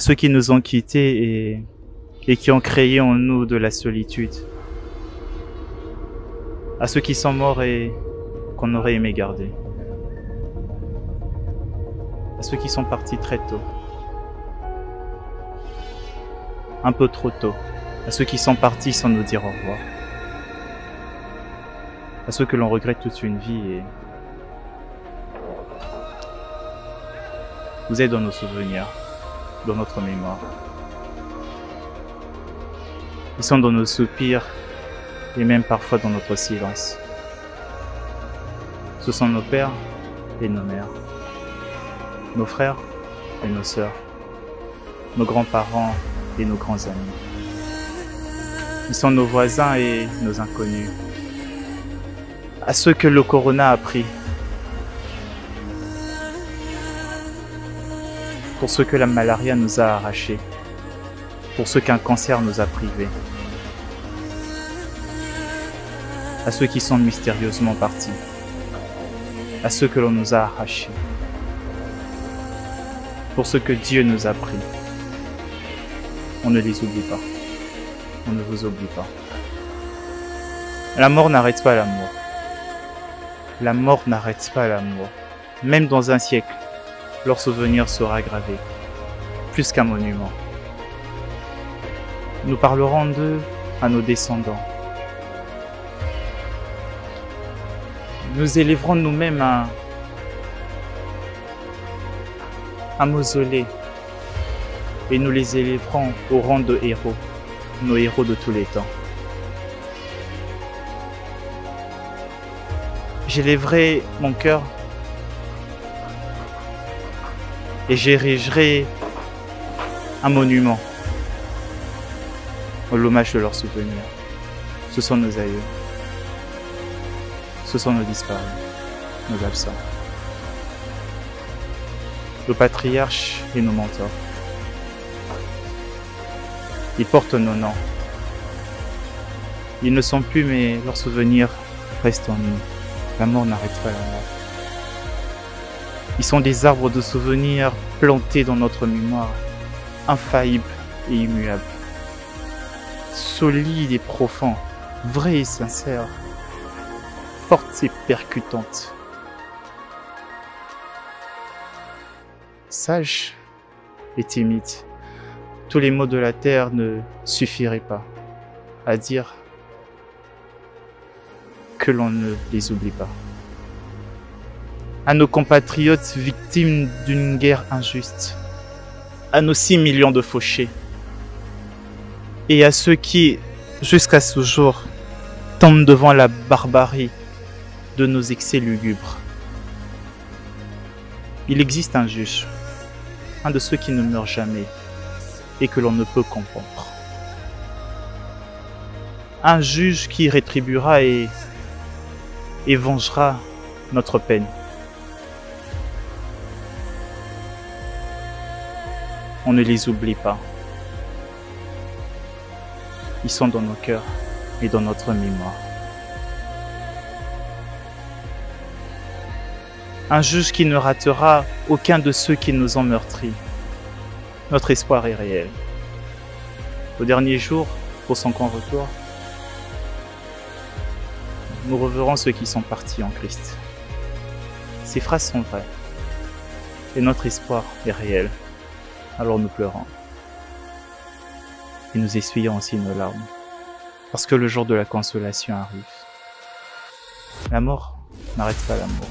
à ceux qui nous ont quittés et qui ont créé en nous de la solitude, à ceux qui sont morts et qu'on aurait aimé garder, à ceux qui sont partis très tôt, un peu trop tôt, à ceux qui sont partis sans nous dire au revoir, à ceux que l'on regrette toute une vie et vous êtes dans nos souvenirs, dans notre mémoire. Ils sont dans nos soupirs et même parfois dans notre silence. Ce sont nos pères et nos mères, nos frères et nos sœurs, nos grands-parents et nos grands amis. Ils sont nos voisins et nos inconnus. À ceux que le corona a pris, pour ceux que la malaria nous a arrachés, pour ceux qu'un cancer nous a privés, à ceux qui sont mystérieusement partis, à ceux que l'on nous a arrachés, pour ceux que Dieu nous a pris. On ne les oublie pas, on ne vous oublie pas. La mort n'arrête pas l'amour. La mort n'arrête pas l'amour. Même dans un siècle, leur souvenir sera gravé, plus qu'un monument. Nous parlerons d'eux à nos descendants. Nous élèverons nous-mêmes un mausolée et nous les élèverons au rang de héros, nos héros de tous les temps. J'élèverai mon cœur et j'érigerai un monument à l'hommage de leurs souvenirs. Ce sont nos aïeux, ce sont nos disparus, nos absents, nos patriarches et nos mentors. Ils portent nos noms. Ils ne sont plus, mais leurs souvenirs restent en nous. La mort n'arrête pas la mort. Ils sont des arbres de souvenirs plantés dans notre mémoire, infaillibles et immuables, solides et profonds, vrais et sincères, fortes et percutantes, sages et timides. Tous les mots de la terre ne suffiraient pas à dire que l'on ne les oublie pas. À nos compatriotes victimes d'une guerre injuste, à nos 6 millions de fauchés, et à ceux qui, jusqu'à ce jour, tombent devant la barbarie de nos excès lugubres. Il existe un juge, un de ceux qui ne meurent jamais et que l'on ne peut comprendre. Un juge qui rétribuera et vengera notre peine. On ne les oublie pas. Ils sont dans nos cœurs et dans notre mémoire. Un juge qui ne ratera aucun de ceux qui nous ont meurtris. Notre espoir est réel. Au dernier jour, pour son grand retour, nous reverrons ceux qui sont partis en Christ. Ces phrases sont vraies. Et notre espoir est réel. Alors nous pleurons. Et nous essuyons aussi nos larmes. Parce que le jour de la consolation arrive. La mort n'arrête pas l'amour.